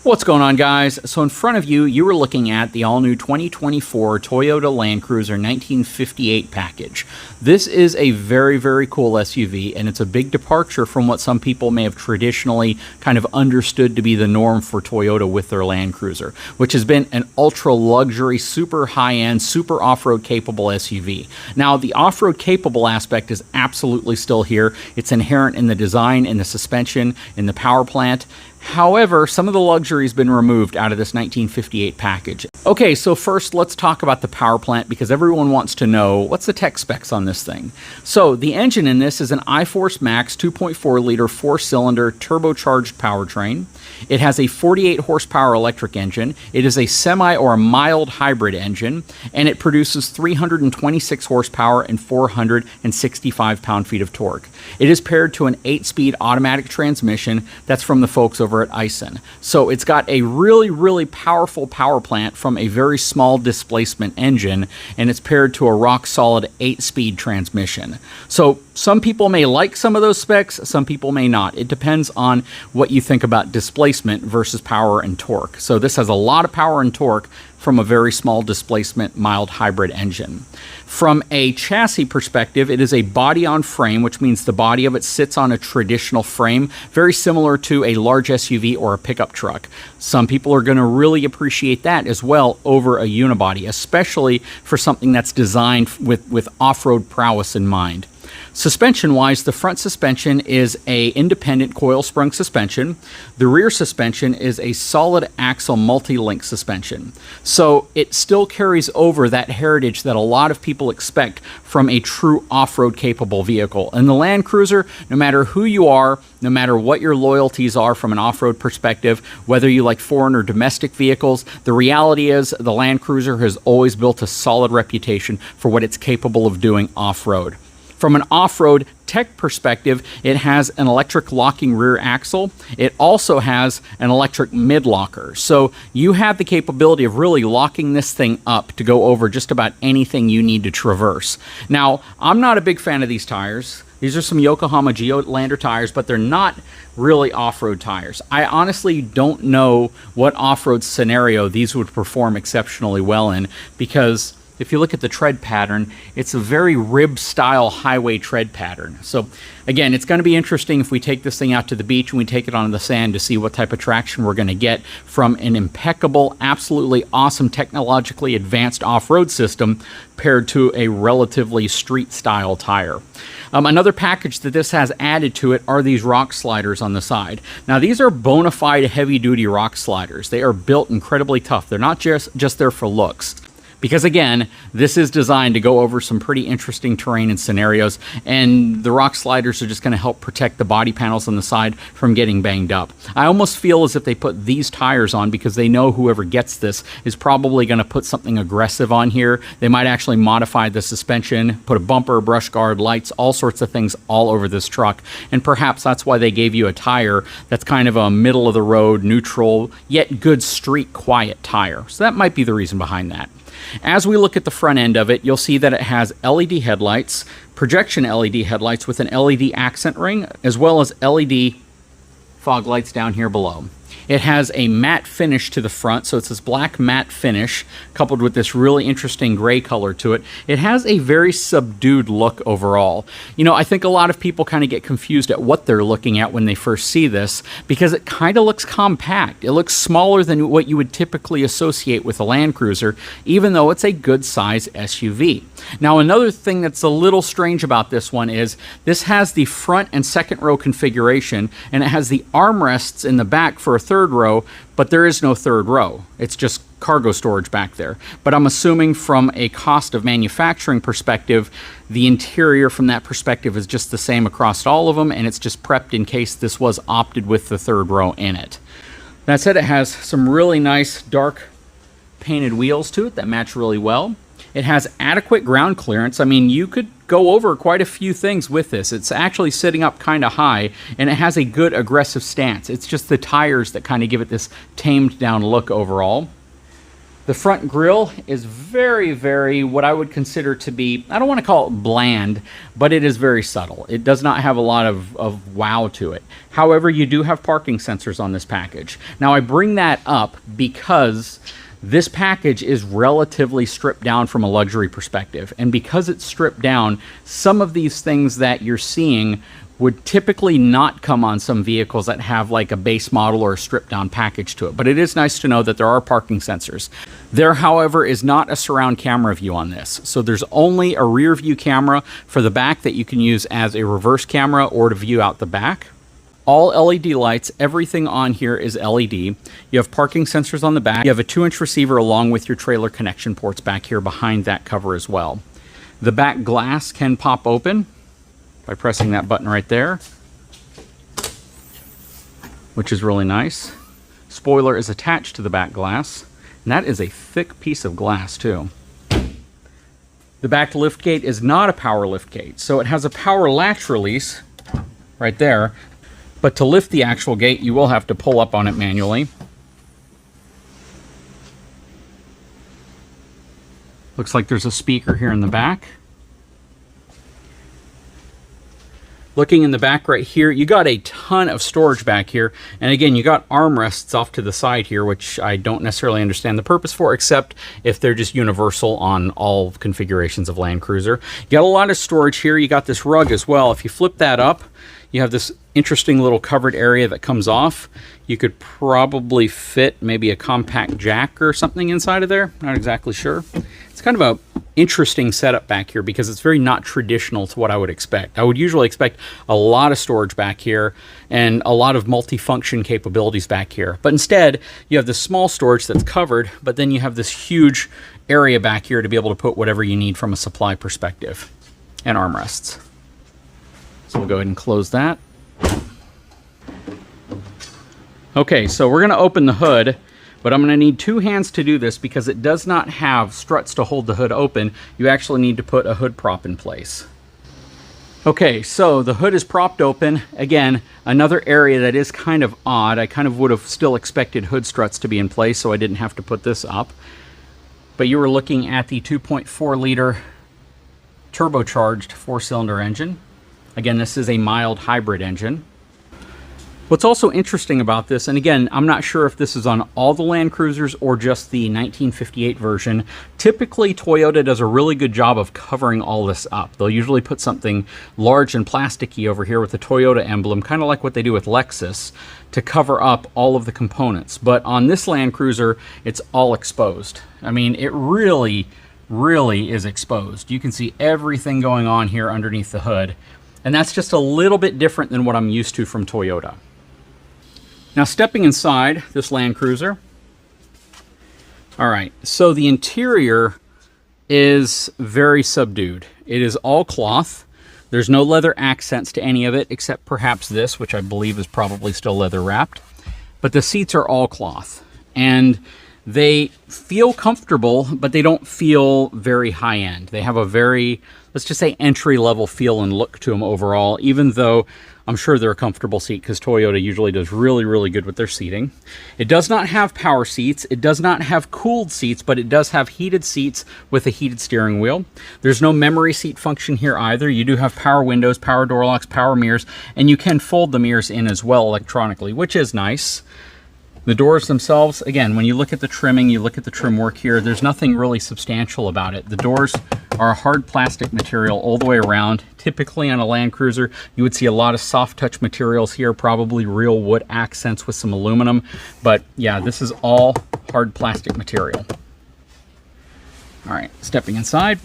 What's going on, guys? So in front of you, you were looking at the all-new 2024 Toyota Land Cruiser 1958 package. This is a very, very cool SUV, and it's a big departure from what some people may have traditionally kind of understood to be the norm for Toyota with their Land Cruiser, which has been an ultra-luxury, super high-end, super off-road capable SUV. Now, the off-road capable aspect is absolutely still here. It's inherent in the design, in the suspension, in the power plant. However, some of the luxury has been removed out of this 1958 package. Okay, so first let's talk about the power plant because everyone wants to know what's the tech specs on this thing. So the engine in this is an iForce Max 2.4 liter 4-cylinder turbocharged powertrain. It has a 48 horsepower electric engine. It is a semi or a mild hybrid engine, and it produces 326 horsepower and 465 pound-feet of torque. It is paired to an 8-speed automatic transmission that's from the folks over at Ison. So it's got a really, really powerful power plant from a very small displacement engine, and it's paired to a rock-solid 8-speed transmission. So some people may like some of those specs, some people may not. It depends on what you think about displacement versus power and torque. So this has a lot of power and torque from a very small displacement mild hybrid engine. From a chassis perspective, it is a body-on-frame, which means the body of it sits on a traditional frame, very similar to a large SUV or a pickup truck. Some people are going to really appreciate that as well over a unibody, especially for something that's designed with off-road prowess in mind. Suspension-wise, the front suspension is a independent coil-sprung suspension. The rear suspension is a solid axle multi-link suspension. So it still carries over that heritage that a lot of people expect from a true off-road capable vehicle. And the Land Cruiser, no matter who you are, no matter what your loyalties are from an off-road perspective, whether you like foreign or domestic vehicles, the reality is the Land Cruiser has always built a solid reputation for what it's capable of doing off-road. From an off-road tech perspective, it has an electric locking rear axle. It also has an electric mid-locker. So you have the capability of really locking this thing up to go over just about anything you need to traverse. Now, I'm not a big fan of these tires. These are some Yokohama Geolandar tires, but they're not really off-road tires. I honestly don't know what off-road scenario these would perform exceptionally well in, because if you look at the tread pattern, it's a very rib-style highway tread pattern. So again, it's going to be interesting if we take this thing out to the beach and we take it on the sand to see what type of traction we're going to get from an impeccable, absolutely awesome, technologically advanced off-road system paired to a relatively street-style tire. Another package that this has added to it are these rock sliders on the side. Now, these are bona fide heavy-duty rock sliders. They are built incredibly tough. They're not just there for looks. Because again, this is designed to go over some pretty interesting terrain and scenarios, and the rock sliders are just going to help protect the body panels on the side from getting banged up. I almost feel as if they put these tires on because they know whoever gets this is probably going to put something aggressive on here. They might actually modify the suspension, put a bumper, brush guard, lights, all sorts of things all over this truck, and perhaps that's why they gave you a tire that's kind of a middle-of-the-road, neutral, yet good street quiet tire. So that might be the reason behind that. As we look at the front end of it, you'll see that it has LED headlights, projection LED headlights with an LED accent ring, as well as LED fog lights down here below. It has a matte finish to the front, so it's this black matte finish coupled with this really interesting gray color to it. It has a very subdued look overall. You know, I think a lot of people kind of get confused at what they're looking at when they first see this because it kind of looks compact. It looks smaller than what you would typically associate with a Land Cruiser, even though it's a good size SUV. Now, another thing that's a little strange about this one is this has the front and second row configuration, and it has the armrests in the back for a third row, but there is no third row. It's just cargo storage back there. But I'm assuming from a cost of manufacturing perspective, the interior from that perspective is just the same across all of them, and it's just prepped in case this was opted with the third row in it. That said, it has some really nice dark painted wheels to it that match really well. It has adequate ground clearance. I mean, you could go over quite a few things with this. It's actually sitting up kind of high, and it has a good aggressive stance. It's just the tires that kind of give it this tamed down look overall. The front grille is very, very what I would consider to be, I don't want to call it bland, but it is very subtle. It does not have a lot of wow to it. However, you do have parking sensors on this package. Now, I bring that up because this package is relatively stripped down from a luxury perspective. And because it's stripped down, some of these things that you're seeing would typically not come on some vehicles that have like a base model or a stripped down package to it. But it is nice to know that there are parking sensors. There, however, is not a surround camera view on this. So there's only a rear view camera for the back that you can use as a reverse camera or to view out the back. All LED lights, everything on here is LED. You have parking sensors on the back. You have a 2-inch receiver along with your trailer connection ports back here behind that cover as well. The back glass can pop open by pressing that button right there, which is really nice. Spoiler is attached to the back glass, and that is a thick piece of glass too. The back liftgate is not a power liftgate, so it has a power latch release right there, but to lift the actual gate, you will have to pull up on it manually. Looks like there's a speaker here in the back. Looking in the back right here, you got a ton of storage back here. And again, you got armrests off to the side here, which I don't necessarily understand the purpose for, except if they're just universal on all configurations of Land Cruiser. You got a lot of storage here. You got this rug as well. If you flip that up, you have this interesting little covered area that comes off. You could probably fit maybe a compact jack or something inside of there. Not exactly sure. It's kind of a interesting setup back here because it's very not traditional to what I would expect. I would usually expect a lot of storage back here and a lot of multifunction capabilities back here. But instead, you have this small storage that's covered, but then you have this huge area back here to be able to put whatever you need from a supply perspective and armrests. So we'll go ahead and close that. Okay, so we're going to open the hood, but I'm going to need 2 hands to do this because it does not have struts to hold the hood open. You actually need to put a hood prop in place. Okay, so the hood is propped open. Again, another area that is kind of odd. I kind of would have still expected hood struts to be in place, so I didn't have to put this up. But you were looking at the 2.4 liter turbocharged 4-cylinder engine. Again, this is a mild hybrid engine. What's also interesting about this, and again, I'm not sure if this is on all the Land Cruisers or just the 1958 version, typically Toyota does a really good job of covering all this up. They'll usually put something large and plasticky over here with the Toyota emblem, kind of like what they do with Lexus, to cover up all of the components. But on this Land Cruiser, it's all exposed. I mean, it really is exposed. You can see everything going on here underneath the hood. And that's just a little bit different than what I'm used to from Toyota. Now, stepping inside this Land Cruiser. All right, so the interior is very subdued. It is all cloth. There's no leather accents to any of it, except perhaps this, which I believe is probably still leather wrapped. But the seats are all cloth. And they feel comfortable, but they don't feel very high-end. They have a very, let's just say, entry-level feel and look to them overall, even though I'm sure they're a comfortable seat because Toyota usually does really good with their seating. It does not have power seats. It does not have cooled seats, but it does have heated seats with a heated steering wheel. There's no memory seat function here either. You do have power windows, power door locks, power mirrors, and you can fold the mirrors in as well electronically, which is nice. The doors themselves, again, when you look at the trimming, you look at the trim work here, there's nothing really substantial about it. The doors are a hard plastic material all the way around. Typically on a Land Cruiser, you would see a lot of soft touch materials here, probably real wood accents with some aluminum. But yeah, this is all hard plastic material. All right, stepping inside.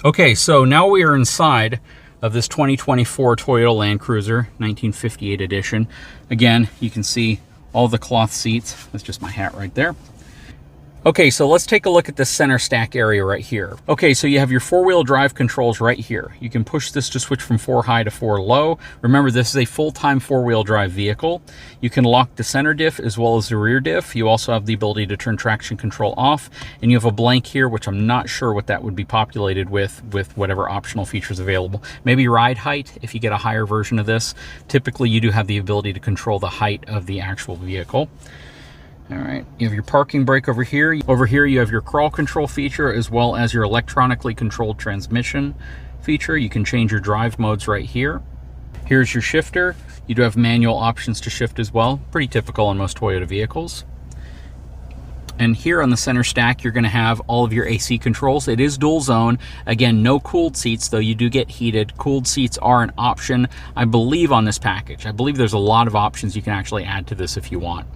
Okay, so now we are inside of this 2024 Toyota Land Cruiser 1958 edition. Again, you can see all the cloth seats. That's just my hat right there. Okay, so let's take a look at the center stack area right here. Okay, so you have your 4-wheel drive controls right here. You can push this to switch from 4 high to 4 low. Remember, this is a full-time 4-wheel drive vehicle. You can lock the center diff as well as the rear diff. You also have the ability to turn traction control off, and you have a blank here, which I'm not sure what that would be populated with whatever optional features available. Maybe ride height if you get a higher version of this. Typically, you do have the ability to control the height of the actual vehicle. All right, you have your parking brake over here. Over here you have your crawl control feature as well as your electronically controlled transmission feature. You can change your drive modes right here. Here's your shifter. You do have manual options to shift as well. Pretty typical on most Toyota vehicles. And here on the center stack, you're going to have all of your AC controls. It is dual zone. Again, no cooled seats, though you do get heated. Cooled seats are an option, I believe, on this package. I believe there's a lot of options you can actually add to this if you want.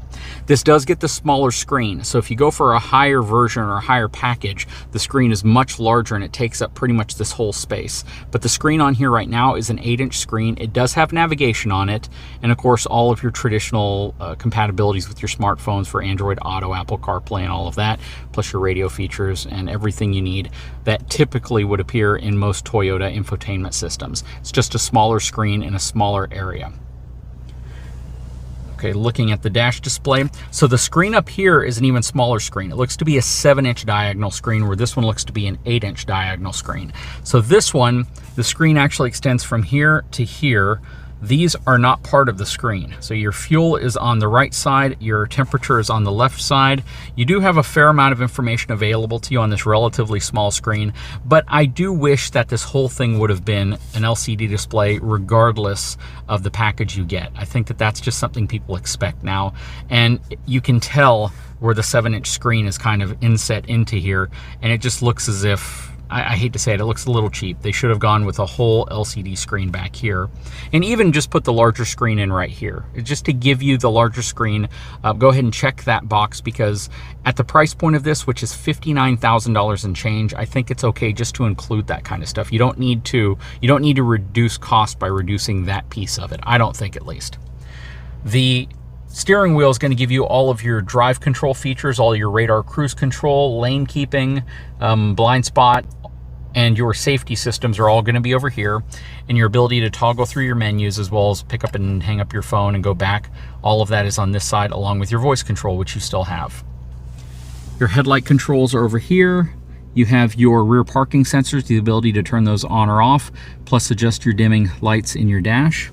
This does get the smaller screen. So if you go for a higher version or a higher package, the screen is much larger and it takes up pretty much this whole space. But the screen on here right now is an 8-inch screen. It does have navigation on it. And of course, all of your traditional compatibilities with your smartphones for Android Auto, Apple CarPlay, and all of that, plus your radio features and everything you need that typically would appear in most Toyota infotainment systems. It's just a smaller screen in a smaller area. Okay, looking at the dash display. So the screen up here is an even smaller screen. It looks to be a 7-inch diagonal screen, where this one looks to be an 8-inch diagonal screen. So this one, the screen actually extends from here to here. These are not part of the screen. So your fuel is on the right side, your temperature is on the left side. You do have a fair amount of information available to you on this relatively small screen, but I do wish that this whole thing would have been an LCD display regardless of the package you get. I think that that's just something people expect now, and you can tell where the 7-inch screen is kind of inset into here, and it just looks as if, I hate to say it, it looks a little cheap. They should have gone with a whole LCD screen back here, and even just put the larger screen in right here. Just to give you the larger screen, go ahead and check that box, because at the price point of this, which is $59,000 and change, I think it's okay just to include that kind of stuff. You don't need to reduce cost by reducing that piece of it. I don't think, at least. The steering wheel is going to give you all of your drive control features, all your radar cruise control, lane keeping, blind spot, and your safety systems are all going to be over here. And your ability to toggle through your menus, as well as pick up and hang up your phone and go back, all of that is on this side, along with your voice control, which you still have. Your headlight controls are over here. You have your rear parking sensors, the ability to turn those on or off, plus adjust your dimming lights in your dash.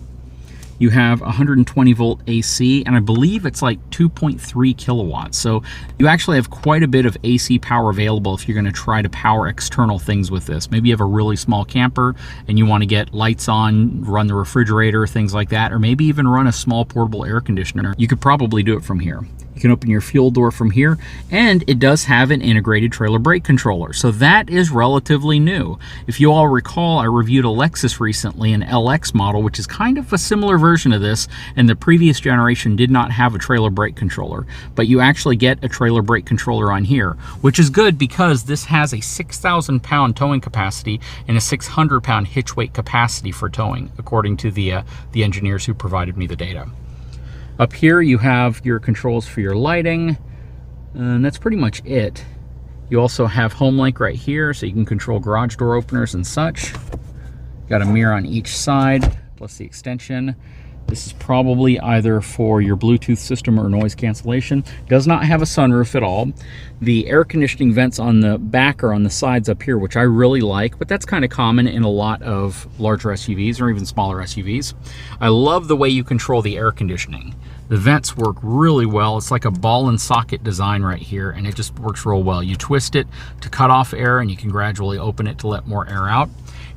You have 120 volt AC, and I believe it's like 2.3 kilowatts. So you actually have quite a bit of AC power available if you're going to try to power external things with this. Maybe you have a really small camper and you want to get lights on, run the refrigerator, things like that, or maybe even run a small portable air conditioner. You could probably do it from here. You can open your fuel door from here, and it does have an integrated trailer brake controller. So that is relatively new. If you all recall, I reviewed a Lexus recently, an LX model, which is kind of a similar version of this, and the previous generation did not have a trailer brake controller. But you actually get a trailer brake controller on here, which is good because this has a 6,000-pound towing capacity and a 600-pound hitch weight capacity for towing, according to the engineers who provided me the data. Up here you have your controls for your lighting, and that's pretty much it. You also have HomeLink right here, so you can control garage door openers and such. Got a mirror on each side, plus the extension. This is probably either for your Bluetooth system or noise cancellation. Does not have a sunroof at all. The air conditioning vents on the back or on the sides up here, which I really like, but that's kind of common in a lot of larger SUVs or even smaller SUVs. I love the way you control the air conditioning. The vents work really well. It's like a ball and socket design right here, and it just works real well. You twist it to cut off air, and you can gradually open it to let more air out.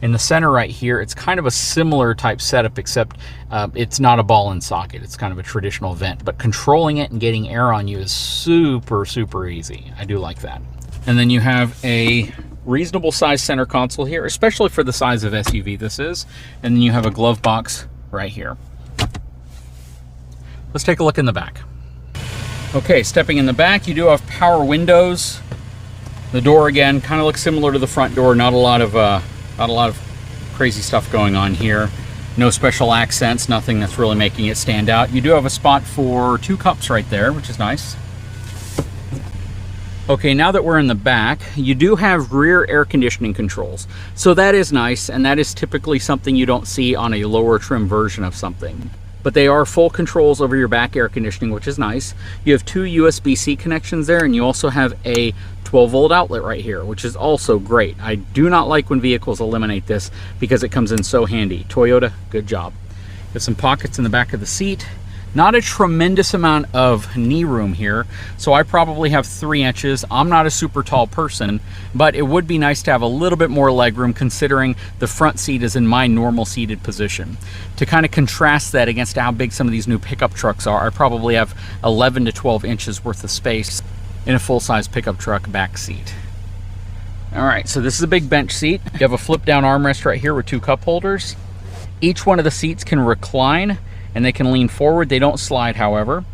In the center right here, it's kind of a similar type setup, except it's not a ball and socket. It's kind of a traditional vent, but controlling it and getting air on you is super, super easy. I do like that. And then you have a reasonable size center console here, especially for the size of SUV this is. And then you have a glove box right here. Let's take a look in the back. Okay, stepping in the back, you do have power windows. The door, again, kind of looks similar to the front door. Not a lot of crazy stuff going on here. No special accents, nothing that's really making it stand out. You do have a spot for 2 cups right there, which is nice. Okay, now that we're in the back, you do have rear air conditioning controls. So that is nice, and that is typically something you don't see on a lower trim version of something. But they are full controls over your back air conditioning, which is nice. You have 2 USB-C connections there, and you also have a 12-volt outlet right here, which is also great. I do not like when vehicles eliminate this because it comes in so handy. Toyota, good job. You have some pockets in the back of the seat. Not a tremendous amount of knee room here, so I probably have 3 inches. I'm not a super tall person, but it would be nice to have a little bit more leg room considering the front seat is in my normal seated position. To kind of contrast that against how big some of these new pickup trucks are, I probably have 11 to 12 inches worth of space in a full-size pickup truck back seat. All right, so this is a big bench seat. You have a flip-down armrest right here with 2 cup holders. Each one of the seats can recline and they can lean forward. They don't slide, however,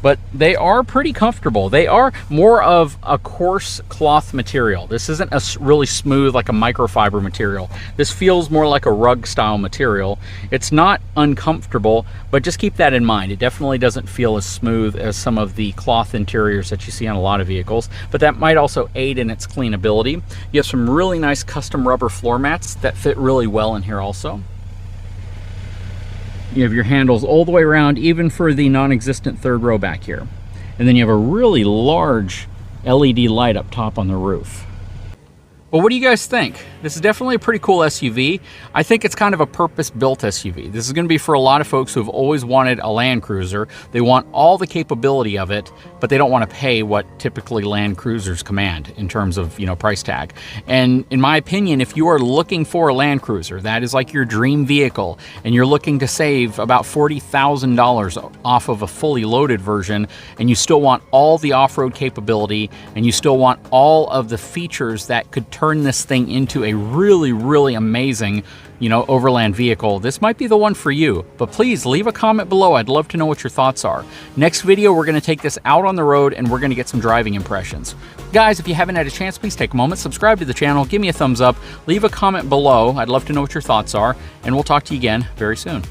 but they are pretty comfortable. They are more of a coarse cloth material. This isn't a really smooth, like a microfiber material. This feels more like a rug style material. It's not uncomfortable, but just keep that in mind. It definitely doesn't feel as smooth as some of the cloth interiors that you see on a lot of vehicles, but that might also aid in its cleanability. You have some really nice custom rubber floor mats that fit really well in here also. You have your handles all the way around, even for the non-existent third row back here. And then you have a really large LED light up top on the roof. Well, what do you guys think? This is definitely a pretty cool SUV. I think it's kind of a purpose-built SUV. This is going to be for a lot of folks who have always wanted a Land Cruiser. They want all the capability of it, but they don't want to pay what typically Land Cruisers command in terms of, price tag. And in my opinion, if you are looking for a Land Cruiser, that is like your dream vehicle, and you're looking to save about $40,000 off of a fully loaded version, and you still want all the off-road capability, and you still want all of the features that could turn this thing into a really, really amazing, overland vehicle, this might be the one for you. But please leave a comment below. I'd love to know what your thoughts are. Next video, we're going to take this out on the road and we're going to get some driving impressions. Guys, if you haven't had a chance, please take a moment, subscribe to the channel, give me a thumbs up, leave a comment below. I'd love to know what your thoughts are, and we'll talk to you again very soon.